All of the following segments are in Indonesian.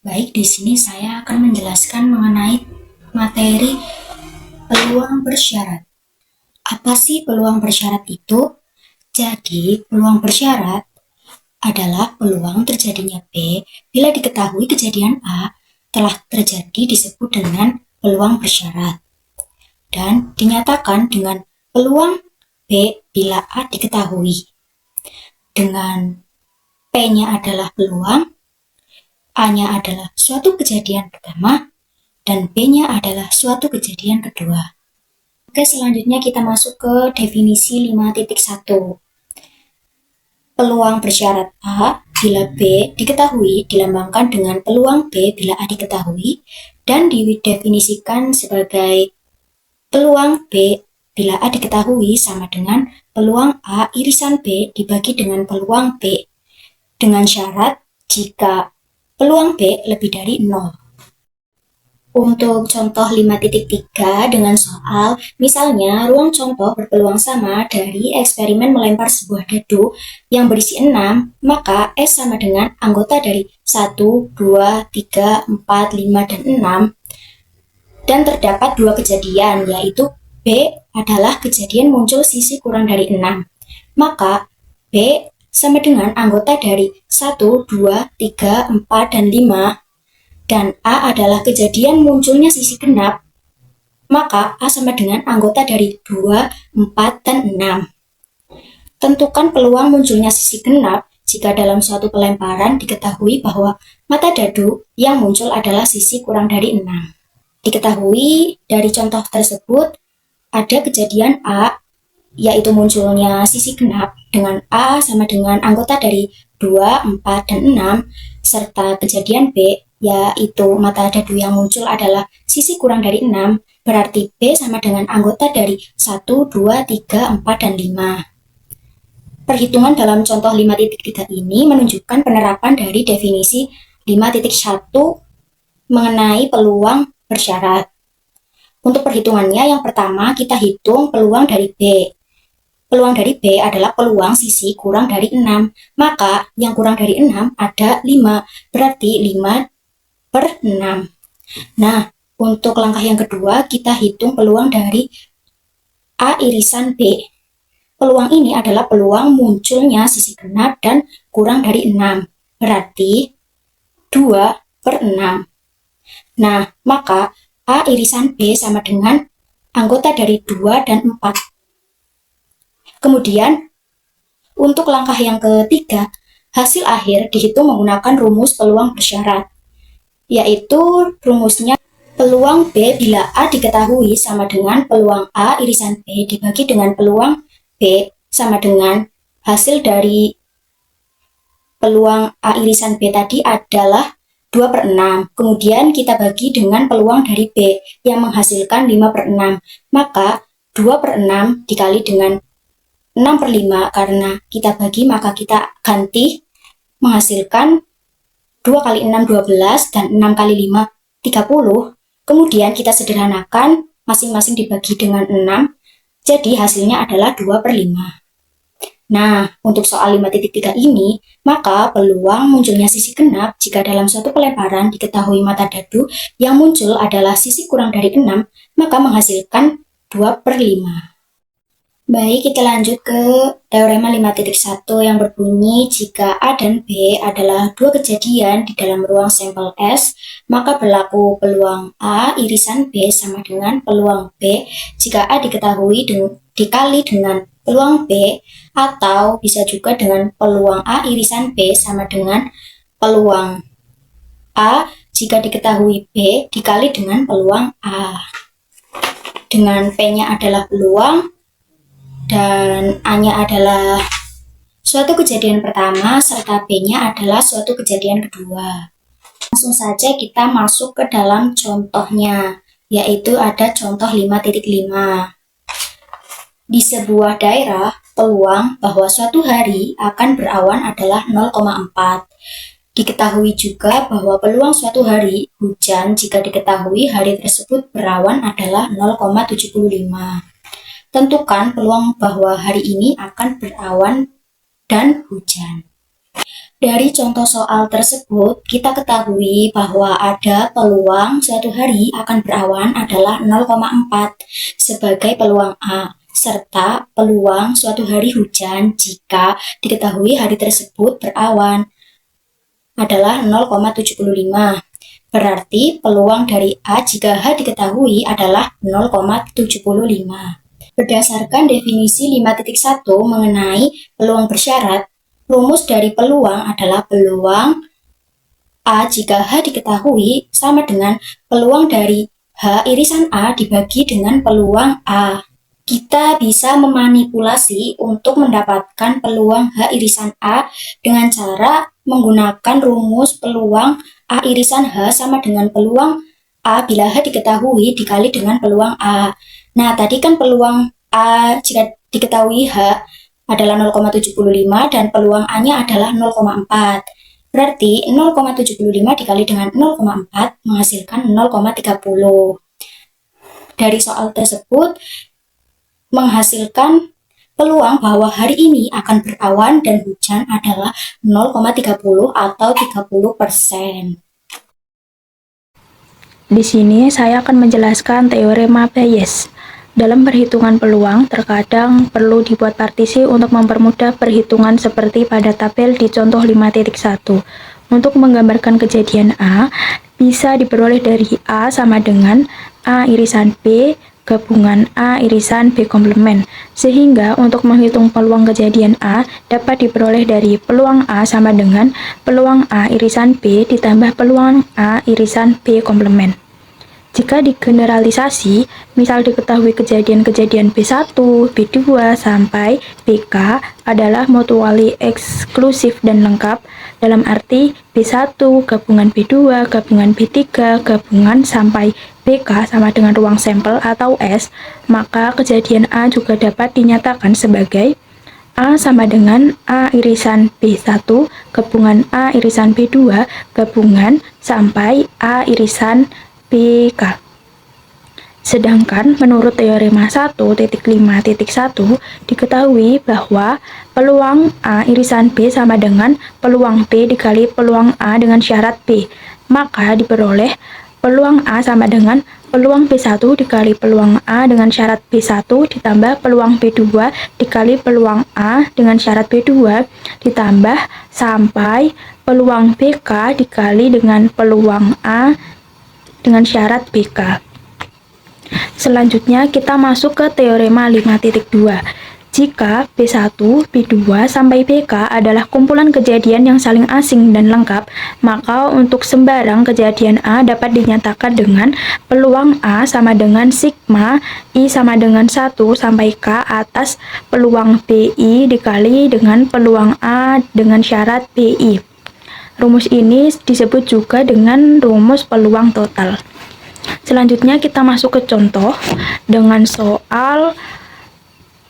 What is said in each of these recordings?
Baik, di sini saya akan menjelaskan mengenai materi peluang bersyarat. Apa sih peluang bersyarat itu? Jadi, peluang bersyarat adalah peluang terjadinya B bila diketahui kejadian A telah terjadi disebut dengan peluang bersyarat. Dan dinyatakan dengan peluang B bila A diketahui. Dengan P-nya adalah peluang, A-nya adalah suatu kejadian pertama, dan B-nya adalah suatu kejadian kedua. Oke, selanjutnya kita masuk ke definisi 5.1. Peluang bersyarat A bila B diketahui dilambangkan dengan peluang B bila A diketahui dan didefinisikan sebagai peluang B bila A diketahui sama dengan peluang A irisan B dibagi dengan peluang B dengan syarat jika peluang B lebih dari 0. Untuk contoh 5.3 dengan soal, misalnya ruang contoh berpeluang sama dari eksperimen melempar sebuah dadu yang berisi 6, maka S sama dengan anggota dari 1, 2, 3, 4, 5, dan 6. Dan terdapat dua kejadian, yaitu B adalah kejadian muncul sisi kurang dari 6. Maka B sama dengan anggota dari 1, 2, 3, 4, dan 5. Dan A adalah kejadian munculnya sisi genap, maka A sama dengan anggota dari 2, 4, dan 6. Tentukan peluang munculnya sisi genap jika dalam suatu pelemparan diketahui bahwa mata dadu yang muncul adalah sisi kurang dari 6. Diketahui dari contoh tersebut ada kejadian A, yaitu munculnya sisi genap dengan A sama dengan anggota dari 2, 4, dan 6, serta kejadian B, yaitu mata dadu yang muncul adalah sisi kurang dari 6, berarti B sama dengan anggota dari 1, 2, 3, 4, dan 5. Perhitungan dalam contoh 5.3 ini menunjukkan penerapan dari definisi 5.1 mengenai peluang bersyarat. Untuk perhitungannya, yang pertama kita hitung peluang dari B. Peluang dari B adalah peluang sisi kurang dari 6, maka yang kurang dari 6 ada 5, berarti 5/6. Nah, untuk langkah yang kedua, kita hitung peluang dari A irisan B. Peluang ini adalah peluang munculnya sisi genap dan kurang dari 6, berarti 2/6. Nah, maka A irisan B sama dengan anggota dari 2 dan 4. Kemudian, untuk langkah yang ketiga, hasil akhir dihitung menggunakan rumus peluang bersyarat, yaitu rumusnya peluang B bila A diketahui sama dengan peluang A irisan B dibagi dengan peluang B sama dengan hasil dari peluang A irisan B tadi adalah 2/6. Kemudian kita bagi dengan peluang dari B yang menghasilkan 5/6. Maka 2/6 dikali dengan 6/5 karena kita bagi maka kita ganti menghasilkan 2 kali 6 12 dan 6 kali 5 30. Kemudian kita sederhanakan masing-masing dibagi dengan 6. Jadi hasilnya adalah 2/5. Nah, untuk soal 5.3 ini, maka peluang munculnya sisi genap jika dalam suatu pelemparan diketahui mata dadu yang muncul adalah sisi kurang dari 6, maka menghasilkan 2/5. Baik, kita lanjut ke teorema 5.1 yang berbunyi jika A dan B adalah dua kejadian di dalam ruang sampel S, maka berlaku peluang A irisan B sama dengan peluang B jika A diketahui dikali dengan peluang B, atau bisa juga dengan peluang A irisan B sama dengan peluang A jika diketahui B dikali dengan peluang A. Dengan P-nya adalah peluang dan A-nya adalah suatu kejadian pertama serta B-nya adalah suatu kejadian kedua. Langsung saja kita masuk ke dalam contohnya, yaitu ada contoh 5.5. Di sebuah daerah, peluang bahwa suatu hari akan berawan adalah 0,4. Diketahui juga bahwa peluang suatu hari hujan jika diketahui hari tersebut berawan adalah 0,75. Tentukan peluang bahwa hari ini akan berawan dan hujan. Dari contoh soal tersebut, kita ketahui bahwa ada peluang suatu hari akan berawan adalah 0,4 sebagai peluang A, serta peluang suatu hari hujan jika diketahui hari tersebut berawan adalah 0,75. Berarti peluang dari A jika H diketahui adalah 0,75. Berdasarkan definisi 5.1 mengenai peluang bersyarat, rumus dari peluang adalah peluang A jika H diketahui sama dengan peluang dari H irisan A dibagi dengan peluang A. Kita bisa memanipulasi untuk mendapatkan peluang H irisan A dengan cara menggunakan rumus peluang A irisan H sama dengan peluang A bila H diketahui dikali dengan peluang A. Nah, tadi kan peluang A jika diketahui H adalah 0,75 dan peluang A-nya adalah 0,4. Berarti 0,75 dikali dengan 0,4 menghasilkan 0,30. Dari soal tersebut menghasilkan peluang bahwa hari ini akan berawan dan hujan adalah 0,30 atau 30%. Di sini saya akan menjelaskan teorema Bayes. Dalam perhitungan peluang, terkadang perlu dibuat partisi untuk mempermudah perhitungan seperti pada tabel di contoh 5.1. Untuk menggambarkan kejadian A, bisa diperoleh dari A sama dengan A irisan B gabungan A irisan B komplement. Sehingga untuk menghitung peluang kejadian A dapat diperoleh dari peluang A sama dengan peluang A irisan B ditambah peluang A irisan B komplement. Jika digeneralisasi, misal diketahui kejadian-kejadian B1, B2, sampai BK adalah mutually eksklusif dan lengkap, dalam arti B1 gabungan B2 gabungan B3 gabungan sampai BK sama dengan ruang sampel atau S, maka kejadian A juga dapat dinyatakan sebagai A sama dengan A irisan B1 gabungan A irisan B2 gabungan sampai A irisan BK. Sedangkan menurut teorema 1.5.1 diketahui bahwa peluang A irisan B sama dengan peluang B dikali peluang A dengan syarat B. Maka diperoleh peluang A sama dengan peluang B1 dikali peluang A dengan syarat B1 ditambah peluang B2 dikali peluang A dengan syarat B2 ditambah sampai peluang BK dikali dengan peluang A dengan syarat BK. Selanjutnya kita masuk ke teorema 5.2. Jika B1, B2, sampai BK adalah kumpulan kejadian yang saling asing dan lengkap, maka untuk sembarang kejadian A dapat dinyatakan dengan peluang A sama dengan sigma I sama dengan 1 sampai K atas peluang BI dikali dengan peluang A dengan syarat BI. Rumus ini disebut juga dengan rumus peluang total. Selanjutnya kita masuk ke contoh dengan soal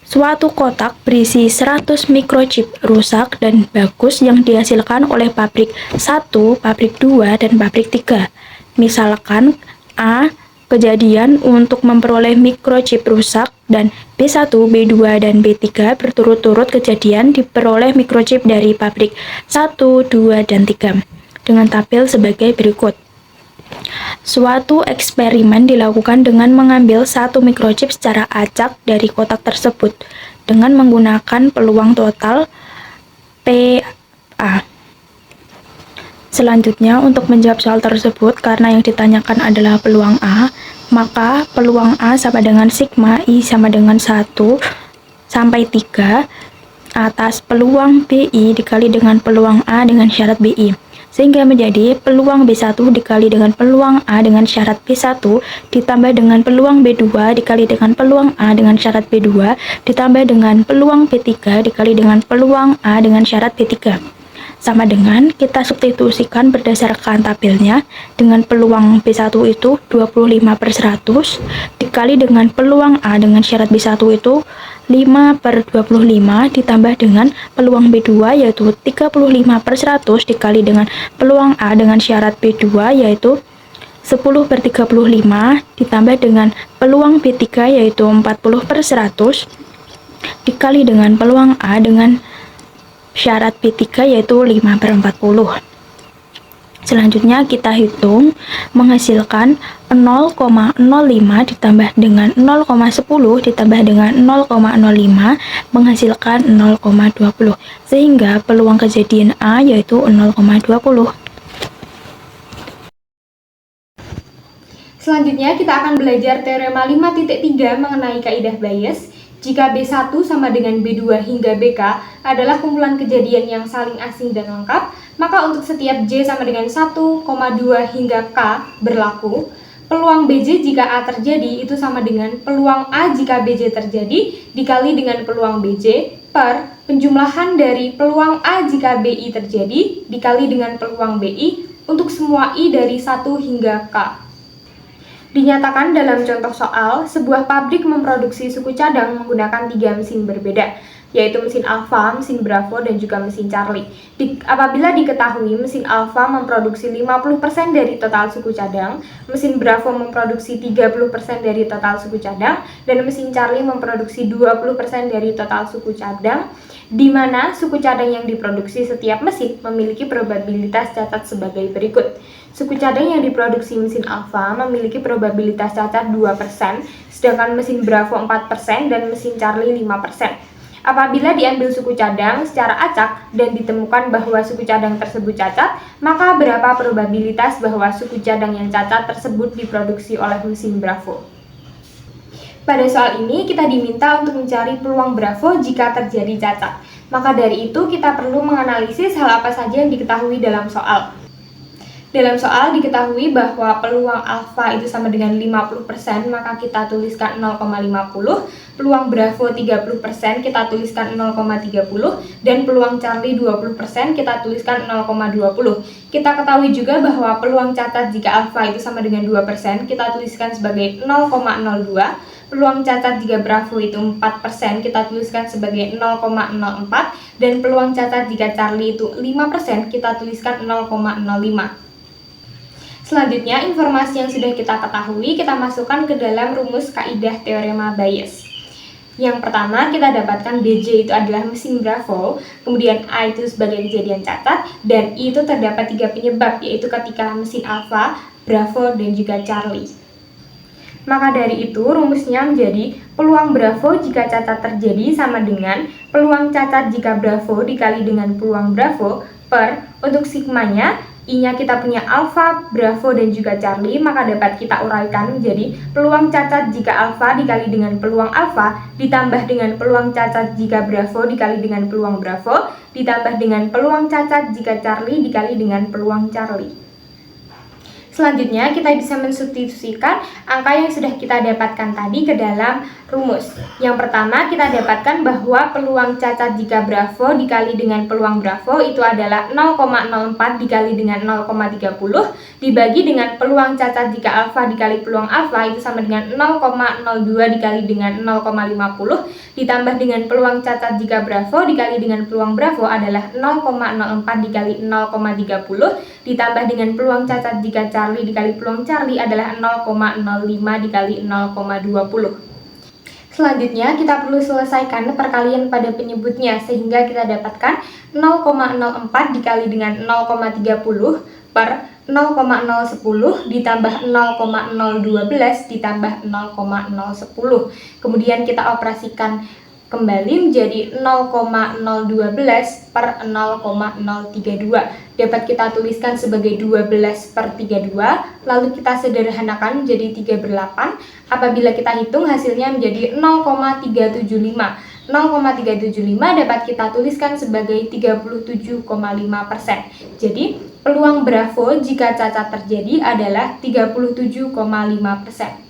suatu kotak berisi 100 mikrochip rusak dan bagus yang dihasilkan oleh pabrik 1, pabrik 2, dan pabrik 3. Misalkan A. Kejadian untuk memperoleh mikrochip rusak dan B1, B2, dan B3 berturut-turut kejadian diperoleh mikrochip dari pabrik 1, 2, dan 3 dengan tabel sebagai berikut. Suatu eksperimen dilakukan dengan mengambil satu mikrochip secara acak dari kotak tersebut dengan menggunakan peluang total PA. Selanjutnya, untuk menjawab soal tersebut, karena yang ditanyakan adalah peluang A, maka peluang A sama dengan sigma I sama dengan 1 sampai 3 atas peluang BI dikali dengan peluang A dengan syarat BI. Sehingga menjadi peluang B1 dikali dengan peluang A dengan syarat B1 ditambah dengan peluang B2 dikali dengan peluang A dengan syarat B2 ditambah dengan peluang B3 dikali dengan peluang A dengan syarat B3. Sama dengan kita substitusikan berdasarkan tabelnya dengan peluang B1 itu 25/100 dikali dengan peluang A dengan syarat B1 itu 5/25 ditambah dengan peluang B2 yaitu 35/100 dikali dengan peluang A dengan syarat B2 yaitu 10/35 ditambah dengan peluang B3 yaitu 40/100 dikali dengan peluang A dengan syarat B3 yaitu 5/40. Selanjutnya kita hitung menghasilkan 0,05 ditambah dengan 0,10 ditambah dengan 0,05 menghasilkan 0,20, sehingga peluang kejadian A yaitu 0,20. Selanjutnya kita akan belajar teorema 5.3 mengenai kaidah Bayes. Jika B1 sama dengan B2 hingga BK adalah kumpulan kejadian yang saling asing dan lengkap, maka untuk setiap J sama dengan 1,2 hingga K berlaku, peluang BJ jika A terjadi itu sama dengan peluang A jika BJ terjadi dikali dengan peluang BJ per penjumlahan dari peluang A jika BI terjadi dikali dengan peluang BI untuk semua I dari 1 hingga K. Dinyatakan dalam contoh soal, sebuah pabrik memproduksi suku cadang menggunakan 3 mesin berbeda, yaitu mesin Alfa, mesin Bravo, dan juga mesin Charlie. Apabila diketahui mesin Alfa memproduksi 50% dari total suku cadang, mesin Bravo memproduksi 30% dari total suku cadang, dan mesin Charlie memproduksi 20% dari total suku cadang, di mana suku cadang yang diproduksi setiap mesin memiliki probabilitas cacat sebagai berikut. Suku cadang yang diproduksi mesin Alfa memiliki probabilitas cacat 2%, sedangkan mesin Bravo 4% dan mesin Charlie 5%. Apabila diambil suku cadang secara acak dan ditemukan bahwa suku cadang tersebut cacat, maka berapa probabilitas bahwa suku cadang yang cacat tersebut diproduksi oleh mesin Bravo? Pada soal ini kita diminta untuk mencari peluang Bravo jika terjadi cacat. Maka dari itu kita perlu menganalisis hal apa saja yang diketahui dalam soal. Dalam soal diketahui bahwa peluang alfa itu sama dengan 50%, maka kita tuliskan 0,50, peluang Bravo 30% kita tuliskan 0,30, dan peluang Charlie 20% kita tuliskan 0,20. Kita ketahui juga bahwa peluang cacat jika alfa itu sama dengan 2% kita tuliskan sebagai 0,02, peluang cacat jika Bravo itu 4% kita tuliskan sebagai 0,04, dan peluang cacat jika Charlie itu 5% kita tuliskan 0,05. Selanjutnya, informasi yang sudah kita ketahui kita masukkan ke dalam rumus kaidah teorema Bayes. Yang pertama, kita dapatkan BJ itu adalah mesin Bravo, kemudian A itu sebagai kejadian cacat, dan I itu terdapat 3 penyebab, yaitu ketika mesin Alfa, Bravo, dan juga Charlie. Maka dari itu, rumusnya menjadi peluang Bravo jika cacat terjadi sama dengan peluang cacat jika Bravo dikali dengan peluang Bravo per, untuk sigmanya, I-nya kita punya Alfa, Bravo, dan juga Charlie, maka dapat kita uraikan menjadi peluang cacat jika Alfa dikali dengan peluang Alfa ditambah dengan peluang cacat jika Bravo dikali dengan peluang Bravo ditambah dengan peluang cacat jika Charlie dikali dengan peluang Charlie. Selanjutnya, kita bisa mensubstitusikan angka yang sudah kita dapatkan tadi ke dalam rumus. Yang pertama, kita dapatkan bahwa peluang cacat jika Bravo dikali dengan peluang Bravo itu adalah 0,04 dikali dengan 0,30 dibagi dengan peluang cacat jika Alfa dikali peluang Alfa itu sama dengan 0,02 dikali dengan 0,50 ditambah dengan peluang cacat jika Bravo dikali dengan peluang Bravo adalah 0,04 dikali 0,30 ditambah dengan peluang cacat jika Charlie dikali peluang Charlie adalah 0,05 dikali 0,20. Selanjutnya, kita perlu selesaikan perkalian pada penyebutnya sehingga kita dapatkan 0,04 dikali dengan 0,30 per 0,010 ditambah 0,012 ditambah 0,010. Kemudian kita operasikan kembali menjadi 0,012 per 0,032. Dapat kita tuliskan sebagai 12 per 32, lalu kita sederhanakan menjadi 3/8. Apabila kita hitung hasilnya menjadi 0,375. 0,375 dapat kita tuliskan sebagai 37,5%. Jadi, peluang Bravo jika cacat terjadi adalah 37,5%.